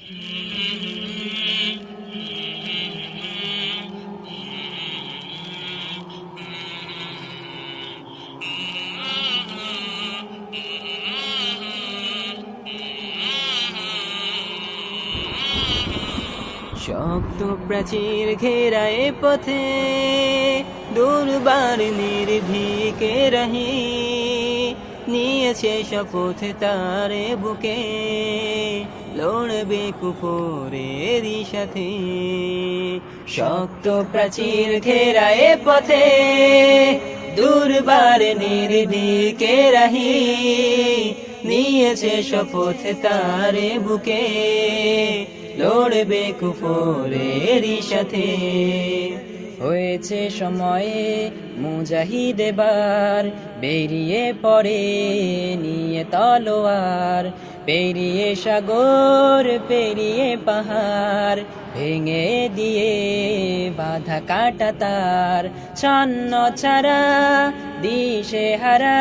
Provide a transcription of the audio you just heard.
শক্ত প্রাচীর ঘেরা এ পথে দুর্বার নির্ভীকে রহি নিয়েছে শপথ তারে বুকে লড়বে কুফরেরই সাথে। শক্ত প্রাচীর ঘেরা এ পথে দুর্বার নির্ভীকে রহি নিয়েছে শপথ তারে বুকে লড়বে কুফরেরই সাথে। হয়েছে সময়ে মুজাহিদ এবার বেরিয়ে পড়ে নিয়ে তলোয়ার, পেরিয়ে সাগর পেরিয়ে পাহাড় ভেঙে দিয়ে বাধা কাটা তার, ছন্ন ছাড়া দিশে হারা